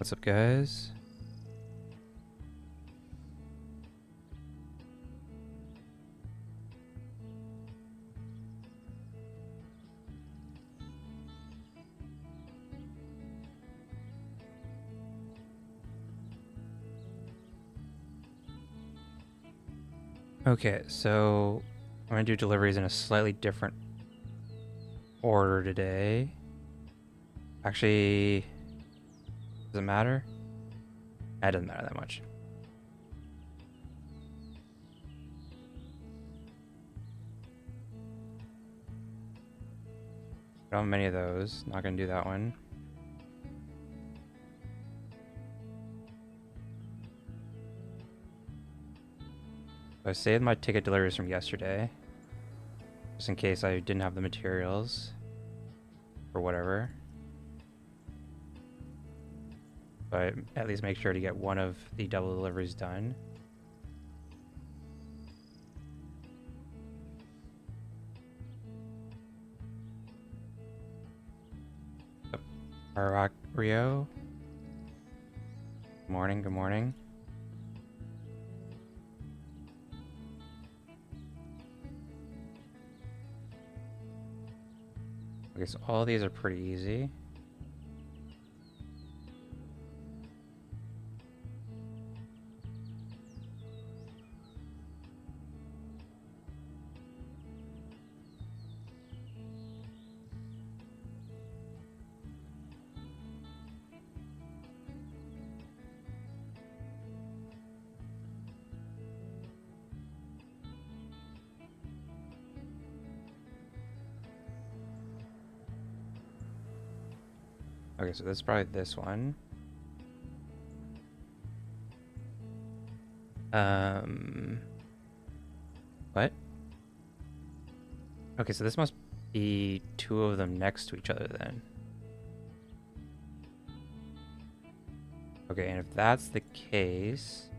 What's up, guys? Okay, so I'm gonna do deliveries in a slightly different order today. Actually, does it matter? That doesn't matter that much. Don't have many of those. Not gonna do that one. I saved my ticket deliveries from yesterday, just in case I didn't have the materials or whatever. But at least make sure to get one of the double deliveries done. Arak Rio. Good morning, good morning. Okay, so all these are pretty easy. Okay, so this is probably this one. What? Okay, so this must be two of them next to each other then. Okay, and if that's the case,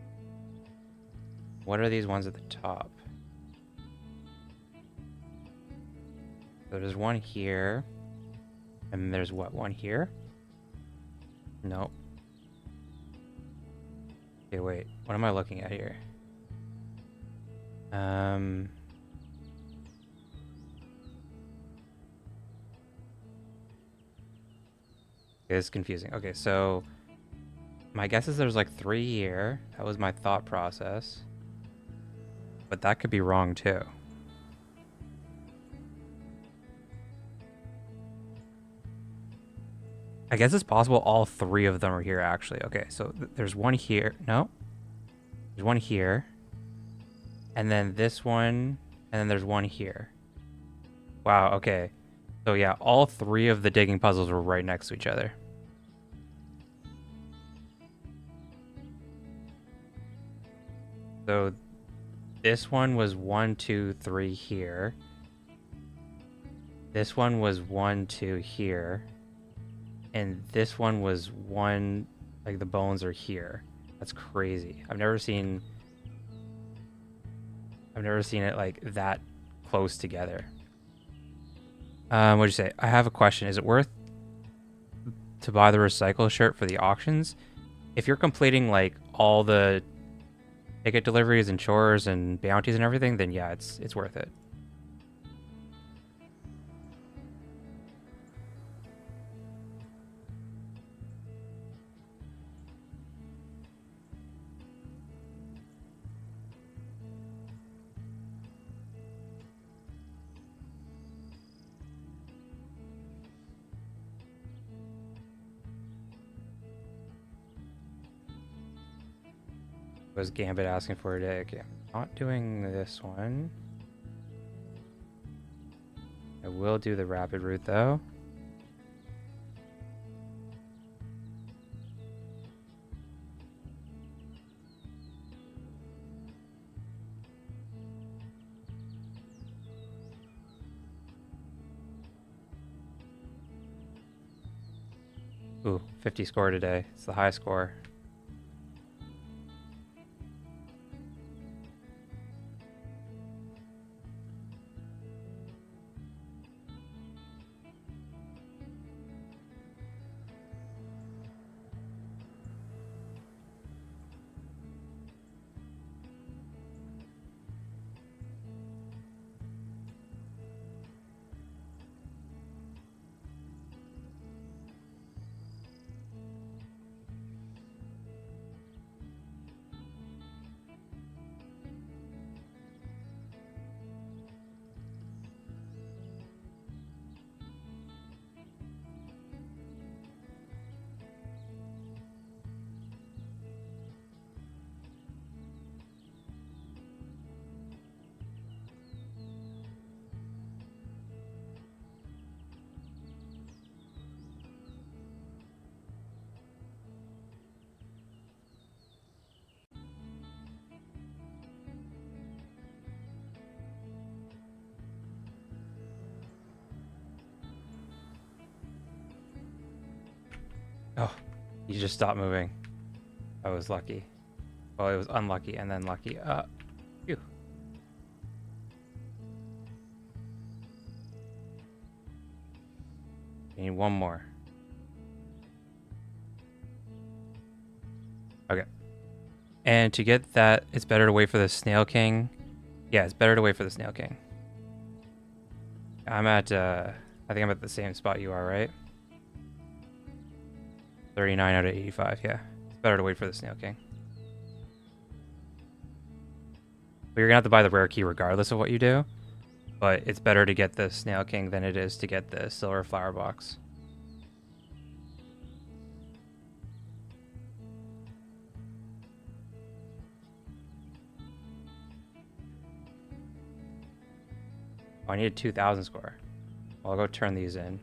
what are these ones at the top? So there's one here, and there's what, one here? Nope. Okay, wait, what am I looking at here? It's confusing. Okay, so my guess is there's like 3 here. That was my thought process. But that could be wrong too. I guess it's possible all 3 of them are here actually. Okay, so there's one here. No. There's one here. And then this one. And then there's one here. Wow, okay. So yeah, all 3 of the digging puzzles were right next to each other. So this one was 1, 2, 3 here. This one was 1, 2 here. And this one was 1, like the bones are here. That's crazy. I've never seen it like that close together. What'd you say? I have a question. Is it worth to buy the recycle shirt for the auctions? If you're completing like all the ticket deliveries and chores and bounties and everything, then yeah, it's worth it. Was Gambit asking for today? Okay, I'm not doing this one. I will do the rapid route though. Ooh, 50 score today. It's the high score. Oh, you just stopped moving. I was lucky. Well, it was unlucky and then lucky. Phew. I need one more. Okay. And to get that, it's better to wait for the Snail King. Yeah, it's better to wait for the Snail King. I'm at, I think I'm at the same spot you are, right? 39 out of 85, yeah. It's better to wait for the Snail King. But you're gonna have to buy the rare key regardless of what you do. But it's better to get the Snail King than it is to get the Silver Flower Box. Oh, I need a 2,000 score. Well, I'll go turn these in.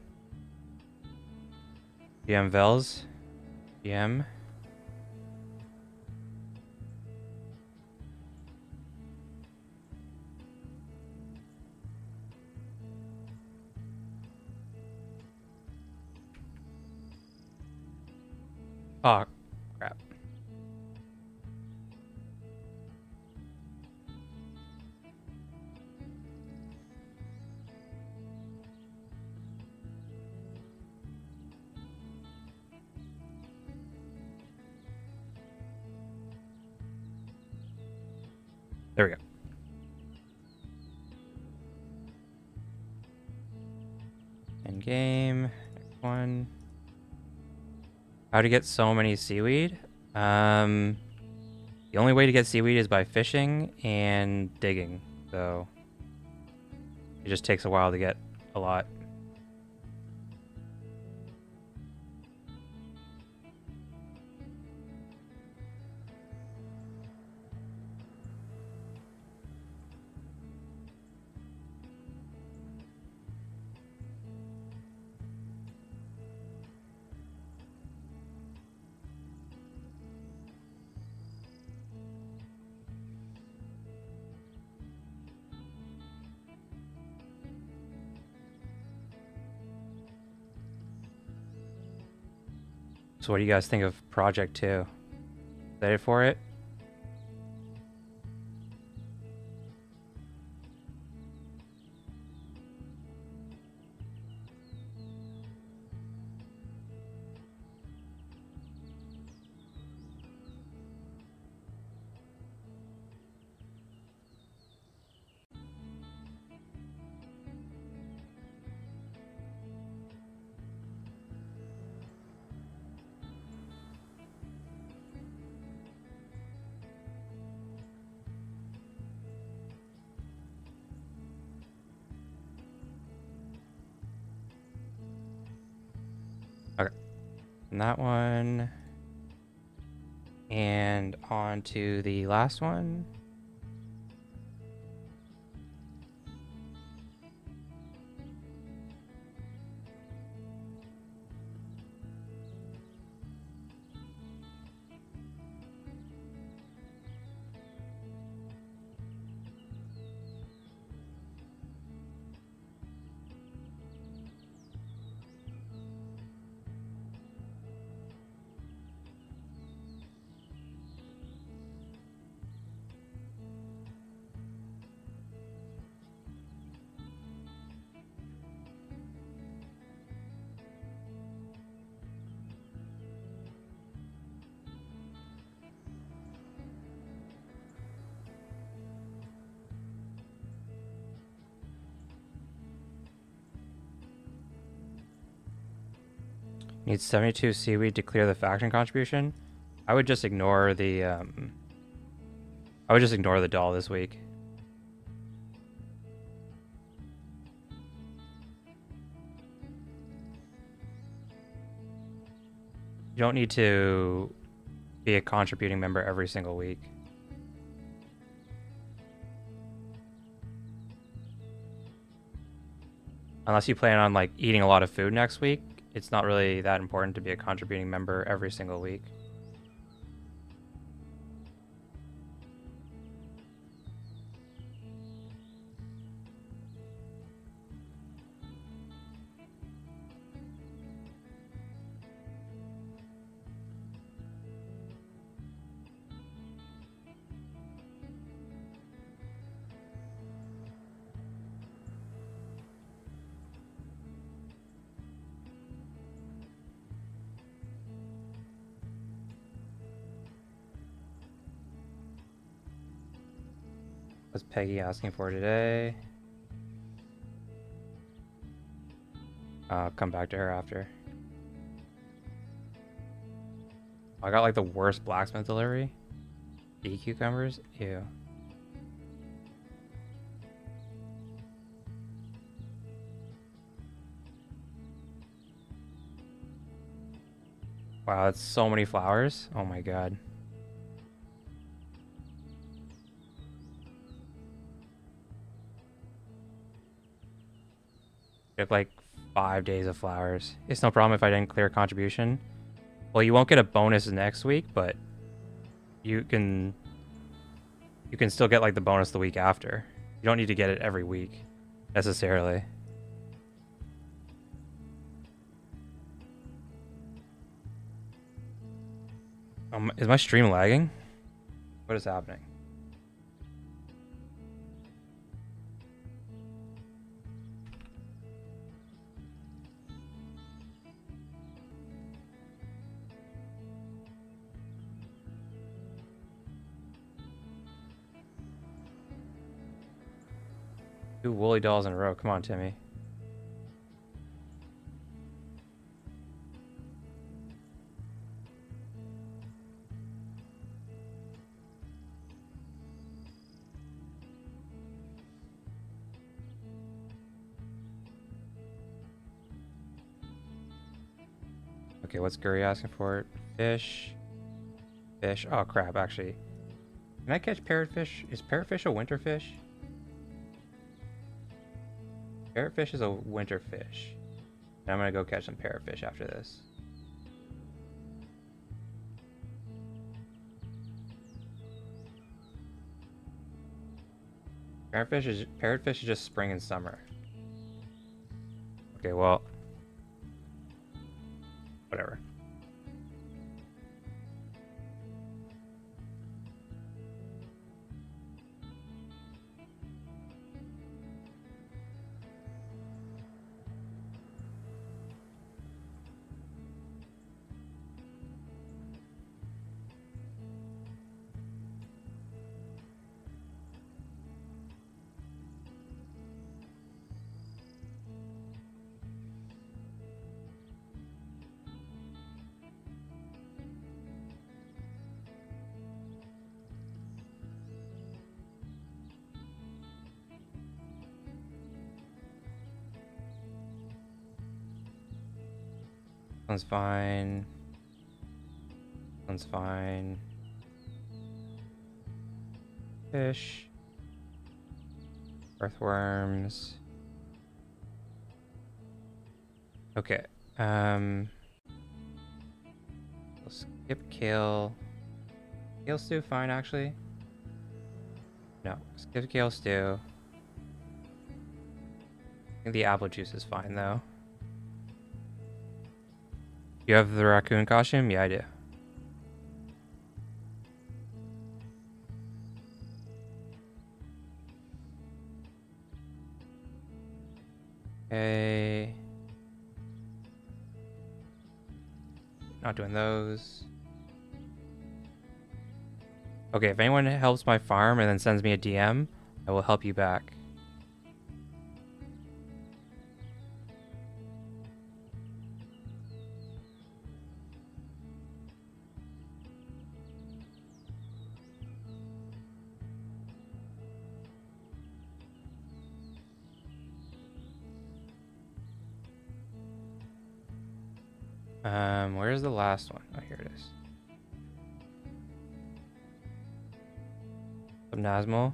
BM Vels. BM. Oh, crap. There we go. End game. Next one. How to get so many seaweed? The only way to get seaweed is by fishing and digging. So it just takes a while to get a lot. So what do you guys think of Project 2? Excited for it? Okay. And that one. And on to the last one. Needs 72 seaweed to clear the faction contribution. I would just ignore the doll this week. You don't need to be a contributing member every single week. Unless you plan on like eating a lot of food next week, it's not really that important to be a contributing member every single week. What's Peggy asking for today? I'll come back to her after. I got like the worst blacksmith delivery. Bee cucumbers? Ew. Wow, that's so many flowers. Oh my god. We have like 5 days of flowers. It's no problem if I didn't clear contribution. Well, you won't get a bonus next week, but you can still get like the bonus the week after. You don't need to get it every week necessarily. Is my stream lagging? What is happening? Two woolly dolls in a row. Come on, Timmy. Okay, what's Guri asking for? Fish. Fish. Oh, crap, actually. Can I catch parrotfish? Is parrotfish a winter fish? Parrotfish is a winter fish. And I'm gonna go catch some parrotfish after this. Parrotfish is just spring and summer. Okay, well, whatever. One's fine. One's fine. Fish. Earthworms. Okay. We'll skip kale. Kale stew, fine actually. No, skip kale stew. I think the apple juice is fine though. You have the raccoon costume? Yeah, I do. Okay. Not doing those. Okay, if anyone helps my farm and then sends me a DM, I will help you back. Where's the last one? Oh, here it is. Subnasmal.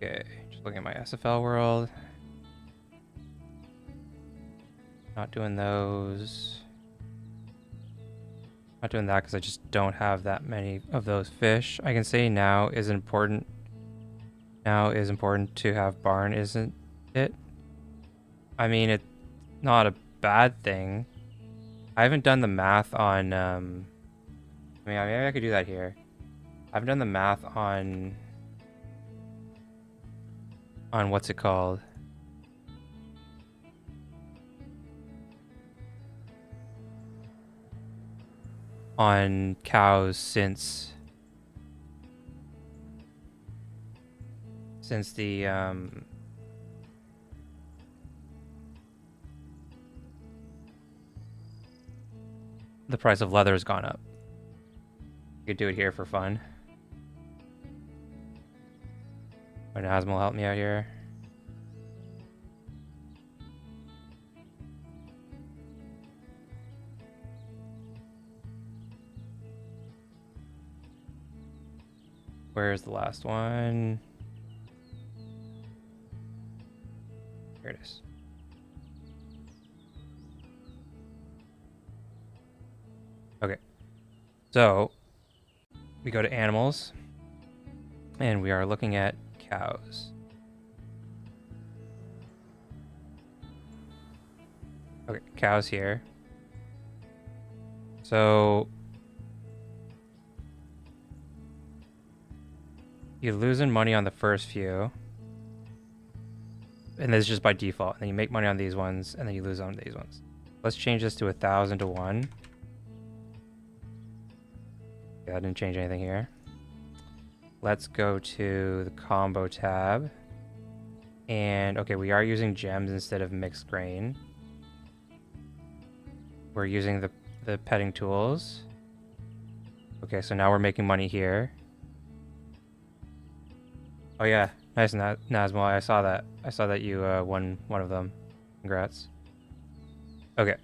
Okay, just looking at my SFL world. Not doing those. Not doing that because I just don't have that many of those fish. I can say now is important now is important to have barn, isn't it? I mean, it's not a bad thing. I haven't done the math on, I mean, maybe I could do that here. I haven't done the math on what's it called? On cows since the price of leather has gone up. You could do it here for fun. And Asmo will help me out here. Where's the last one? Here it is. Okay. So we go to animals and we are looking at cows. Okay, cows here. So you're losing money on the first few. And this is just by default. And then you make money on these ones, and then you lose on these ones. Let's change this to 1,000 to 1. Yeah, I didn't change anything here. Let's go to the combo tab. And okay, we are using gems instead of mixed grain. We're using the petting tools. Okay, so now we're making money here. Oh yeah, nice, Nazmo. I saw that. I saw that you won one of them. Congrats. Okay,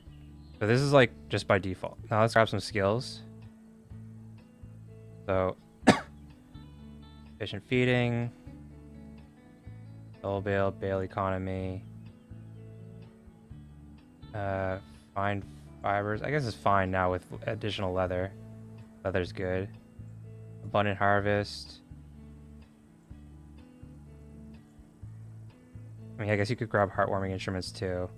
so this is like just by default. Now let's grab some skills. So, efficient feeding, soul bale, bale economy, fine fibers. I guess it's fine now with additional leather. Leather's good. Abundant harvest. I mean, I guess you could grab heartwarming instruments too.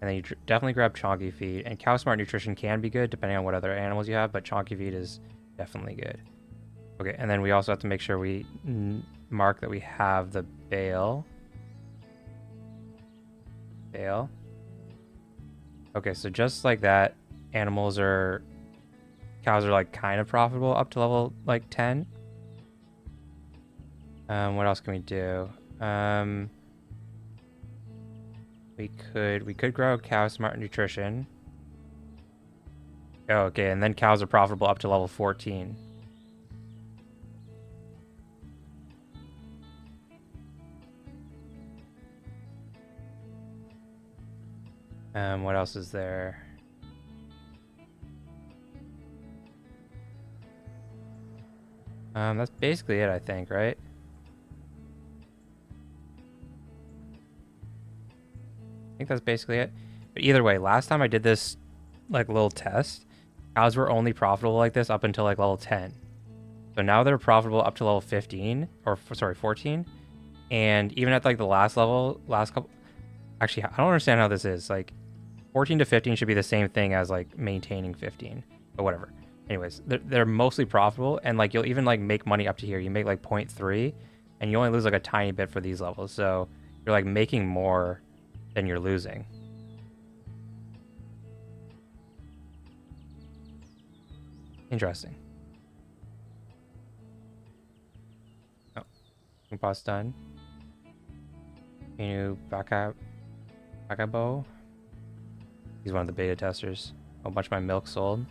And then you definitely grab chonky feed. And cow smart nutrition can be good depending on what other animals you have, but chonky feed is definitely good. Okay, and then we also have to make sure we mark that we have the bale. Bale. Okay, so just like that, cows are like kind of profitable up to level like 10. What else can we do? We could grow cow smart nutrition. Oh, okay, and then cows are profitable up to level 14. What else is there? That's basically it, I think, right? I think that's basically it. But either way, last time I did this like little test, cows were only profitable like this up until like level 10. So now they're profitable up to level 15 or sorry, 14. And even at like the last couple, actually, I don't understand how this is. Like 14 to 15 should be the same thing as like maintaining 15, but whatever. Anyways, they're mostly profitable, and like you'll even like make money up to here. You make like 0.3 and you only lose like a tiny bit for these levels. So you're like making more than you're losing. Interesting. Oh, pause done. Can you back up bow? He's one of the beta testers. A bunch of my milk sold.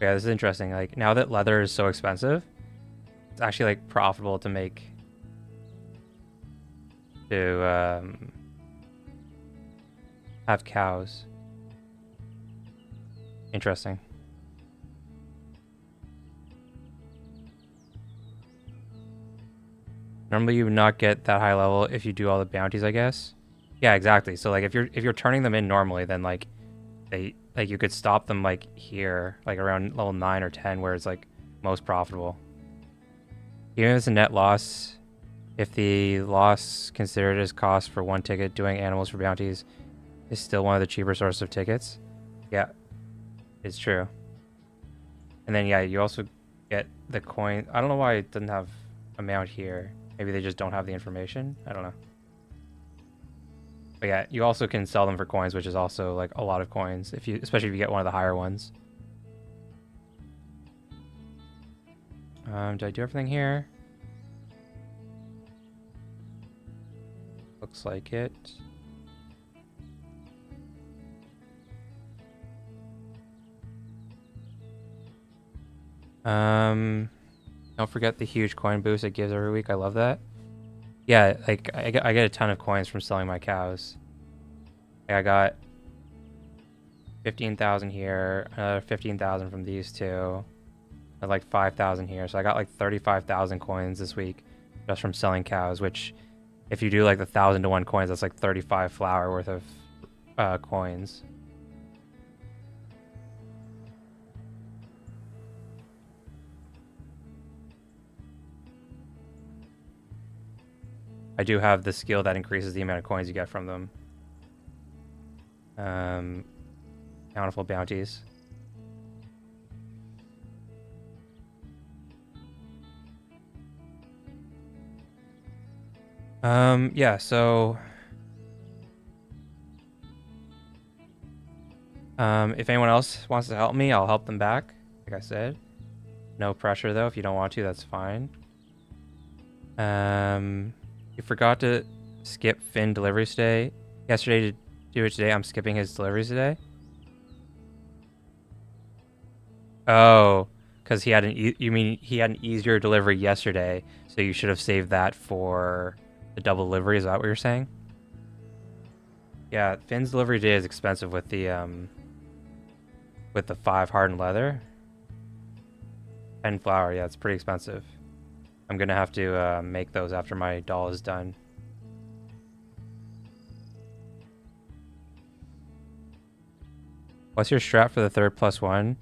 Yeah, this is interesting. Like now that leather is so expensive, it's actually like profitable to make have cows. Interesting. Normally you would not get that high level if you do all the bounties, I guess. Yeah, exactly. So like if you're turning them in normally, then like you could stop them like here, like around level 9 or 10 where it's like most profitable. Even if it's a net loss, if the loss considered as cost for one ticket, doing animals for bounties is still one of the cheaper sources of tickets. Yeah, it's true. And then yeah, you also get the coin. I don't know why it doesn't have amount here. Maybe they just don't have the information. I don't know. But yeah, you also can sell them for coins, which is also like a lot of coins, if you, especially if you get one of the higher ones. Did I do everything here? Looks like it. Don't forget the huge coin boost it gives every week. I love that. Yeah, like I get a ton of coins from selling my cows. Like, I got 15,000 here, another 15,000 from these two, and like 5,000 here. So I got like 35,000 coins this week just from selling cows. Which, if you do like the 1,000 to 1 coins, that's like 35 flour worth of coins. I do have the skill that increases the amount of coins you get from them. Bountiful bounties. Yeah, so if anyone else wants to help me, I'll help them back. Like I said, no pressure though. If you don't want to, that's fine. You forgot to skip Finn deliveries today. Yesterday to do it today. I'm skipping his deliveries today. Oh, because he had you mean he had an easier delivery yesterday, so you should have saved that for the double delivery. Is that what you're saying? Yeah, Finn's delivery day is expensive with the 5 hardened leather. 10 flour, yeah, it's pretty expensive. I'm gonna have to make those after my doll is done. What's your strat for the third +1?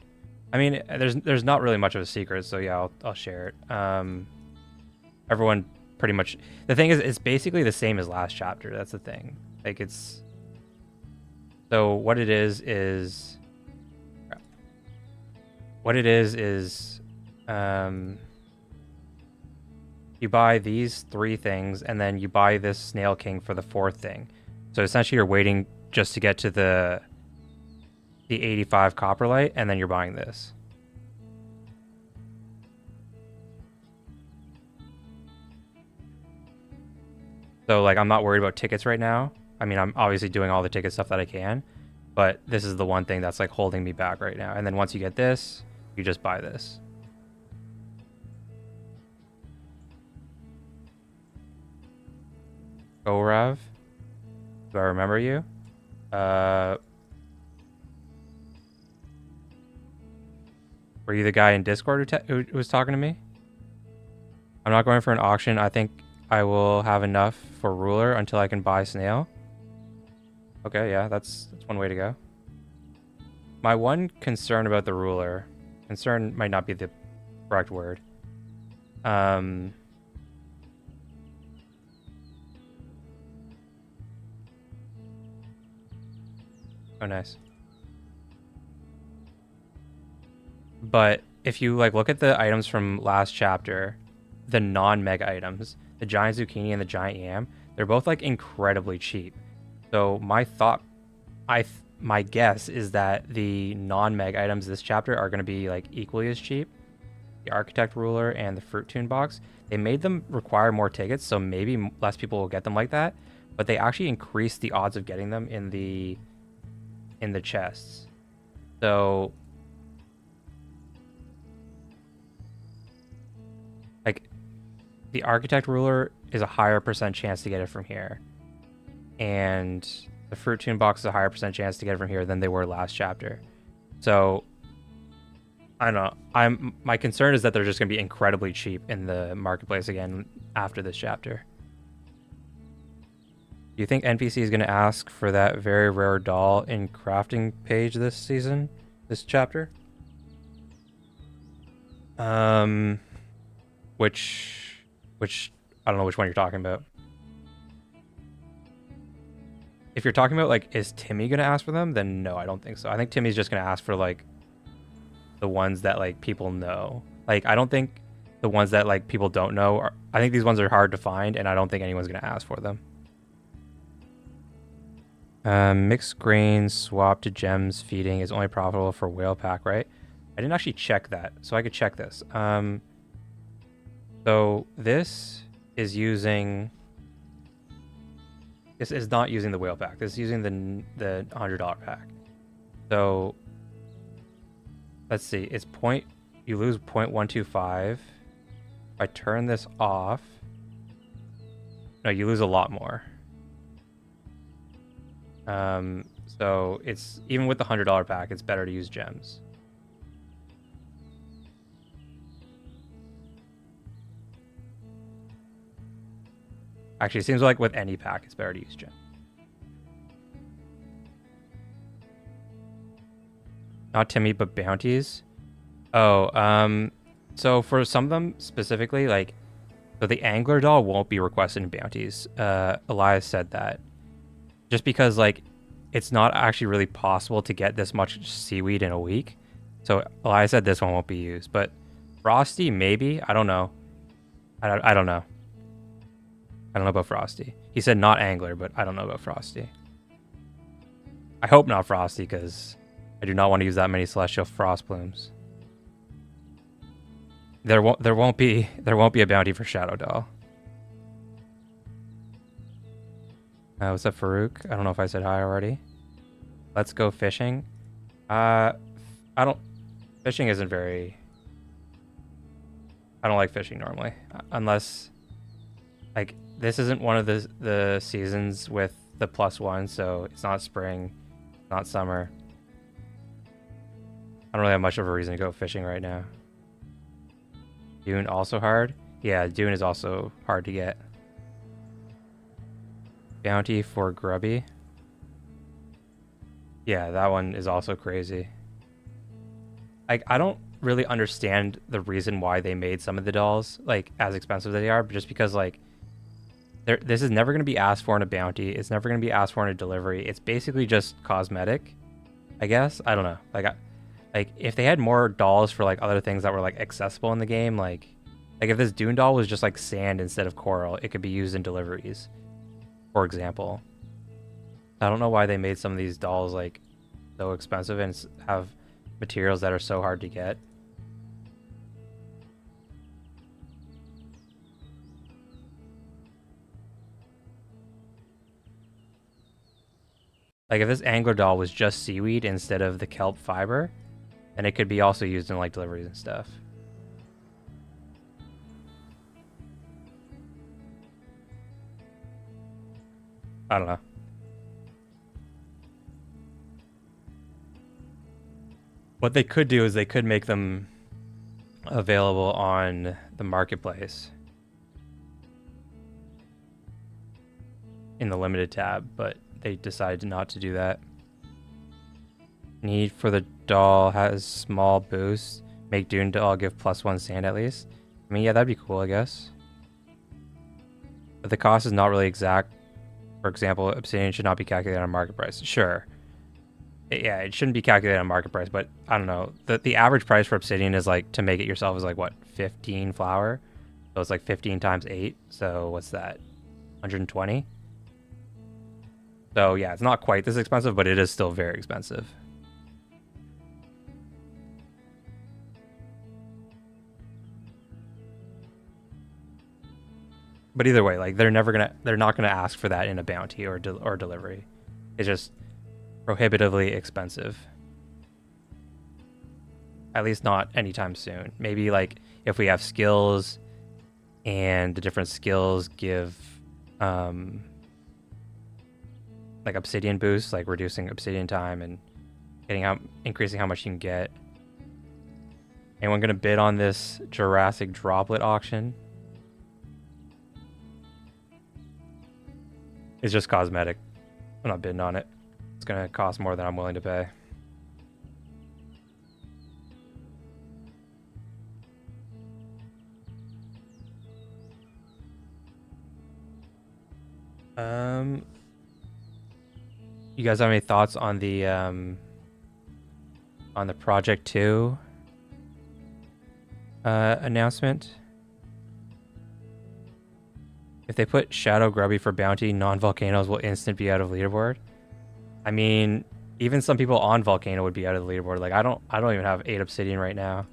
I mean, there's not really much of a secret, so yeah, I'll share it. Everyone pretty much. The thing is, it's basically the same as last chapter. That's the thing. Like it's. So what it is. What it is. You buy these 3 things, and then you buy this Snail King for the 4th thing. So essentially, you're waiting just to get to the 85 copperlight, and then you're buying this. So like I'm not worried about tickets right now. I mean, I'm obviously doing all the ticket stuff that I can, but this is the one thing that's like holding me back right now. And then once you get this, you just buy this. Gorav, do I remember you? Were you the guy in Discord who was talking to me? I'm not going for an auction. I think I will have enough for ruler until I can buy snail. Okay, yeah, that's one way to go. My one concern about the ruler, concern might not be the correct word. Oh, nice. But if you like look at the items from last chapter, the non-mega items, the giant zucchini and the giant yam, they're both like incredibly cheap. So my guess is that the non-mega items this chapter are going to be like equally as cheap. The architect ruler and the fruit tune box, they made them require more tickets, so maybe less people will get them like that. But they actually increased the odds of getting them in the chests. So like the architect ruler is a higher % chance to get it from here, and the fruit tune box is a higher % chance to get it from here than they were last chapter. So I don't know. My concern is that they're just gonna be incredibly cheap in the marketplace again after this chapter. Do you think NPC is gonna ask for that very rare doll in crafting page this season, this chapter? Which I don't know which one you're talking about. If you're talking about like, is Timmy gonna ask for them? Then no, I don't think so. I think Timmy's just gonna ask for like the ones that like people know. Like I don't think the ones that like people don't know are. I think these ones are hard to find, and I don't think anyone's gonna ask for them. Mixed grains swap to gems feeding is only profitable for whale pack, right? I didn't actually check that, so I could check this. So this is using. This is not using the whale pack. This is using the $100 pack. So let's see. It's point. You lose 0.125. If I turn this off, no, you lose a lot more. So it's even with the $100 pack, it's better to use gems. Actually, it seems like with any pack, it's better to use gems. Not Timmy, but bounties. Oh, so for some of them specifically, like, so the angler doll won't be requested in bounties. Elias said that. Just because, like, it's not actually really possible to get this much seaweed in a week. So Elias said this one won't be used. But Frosty, maybe? I don't know. I don't know. I don't know about Frosty. He said not angler, but I don't know about Frosty. I hope not Frosty, because I do not want to use that many celestial frost plumes. There won't be a bounty for Shadow Doll. What's up, Farouk? I don't know if I said hi already. Let's go fishing. Fishing isn't very. I don't like fishing normally, unless, like, this isn't one of the seasons with the +1, so it's not spring, not summer. I don't really have much of a reason to go fishing right now. Dune also hard? Yeah, Dune is also hard to get. Bounty for Grubby. Yeah, that one is also crazy. Like, I don't really understand the reason why they made some of the dolls, like, as expensive as they are, but just because, like, this is never going to be asked for in a bounty. It's never going to be asked for in a delivery. It's basically just cosmetic, I guess. I don't know. Like if they had more dolls for, like, other things that were, like, accessible in the game, like if this Dune doll was just, like, sand instead of coral, it could be used in deliveries, for example. I don't know why they made some of these dolls, like, so expensive and have materials that are so hard to get. Like, if this angler doll was just seaweed instead of the kelp fiber, then it could be also used in, like, deliveries and stuff. I don't know. What they could do is they could make them available on the marketplace in the limited tab, but they decided not to do that. Need for the doll has small boost. Make Dune doll give +1 sand at least. I mean, yeah, that'd be cool, I guess. But the cost is not really exact. For example, obsidian should not be calculated on market price. Sure. Yeah, it shouldn't be calculated on market price, but I don't know. The average price for obsidian is, like, to make it yourself is, like, what, 15 flour? So it's like 15 times 8. So what's that? 120? So yeah, it's not quite this expensive, but it is still very expensive. But either way, like, they're not gonna ask for that in a bounty or delivery. It's just prohibitively expensive. At least not anytime soon. Maybe, like, if we have skills and the different skills give like obsidian boosts, like reducing obsidian time and increasing how much you can get. Anyone gonna bid on this Jurassic droplet auction? It's just cosmetic. I'm not bidding on it. It's gonna cost more than I'm willing to pay. You guys have any thoughts on the Project 2 announcement? If they put Shadow Grubby for bounty, non-volcanoes will instant be out of leaderboard. I mean, even some people on Volcano would be out of the leaderboard. Like I don't even have 8 obsidian right now.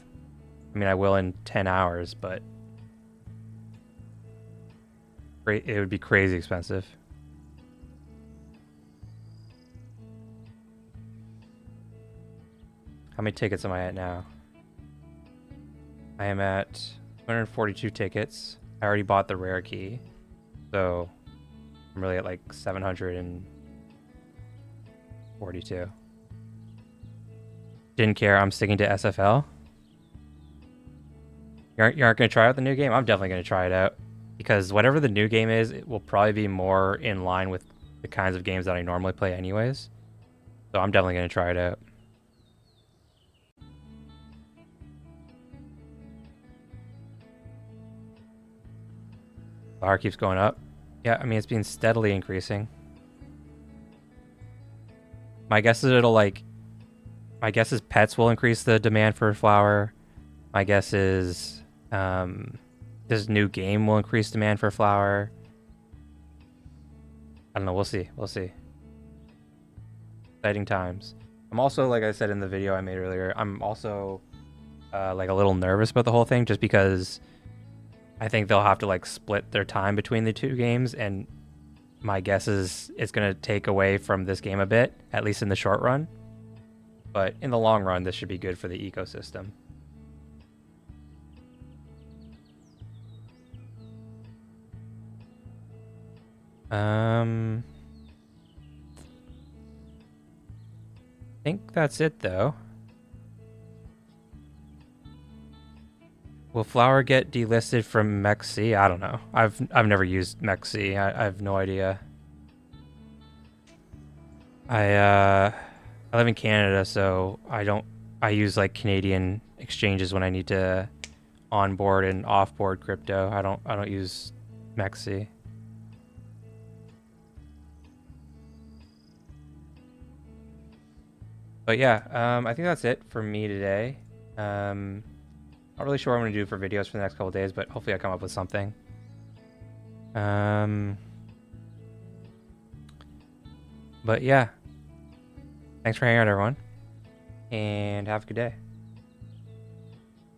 I mean, I will in 10 hours, but it would be crazy expensive. How many tickets am I at now? I am at 242 tickets. I already bought the rare key. So I'm really at like 742. Didn't care. I'm sticking to SFL. You aren't going to try out the new game? I'm definitely going to try it out. Because whatever the new game is, it will probably be more in line with the kinds of games that I normally play anyways. So I'm definitely going to try it out. Bar keeps going up. Yeah, I mean, it's been steadily increasing. My guess is my guess is pets will increase the demand for flour. My guess is this new game will increase demand for flour. I don't know. We'll see. We'll see. Exciting times. I'm also, like I said in the video I made earlier, I'm also like a little nervous about the whole thing just because I think they'll have to like split their time between the two games, and my guess is it's going to take away from this game a bit, at least in the short run. But in the long run, this should be good for the ecosystem. I think that's it though. Will flour get delisted from MEXC? I don't know. I've never used MEXC. I have no idea. I live in Canada, so I use like Canadian exchanges when I need to onboard and offboard crypto. I don't use MEXC. But yeah, I think that's it for me today. Not really sure what I'm going to do for videos for the next couple days, but hopefully I come up with something. But yeah, thanks for hanging out, everyone, and have a good day.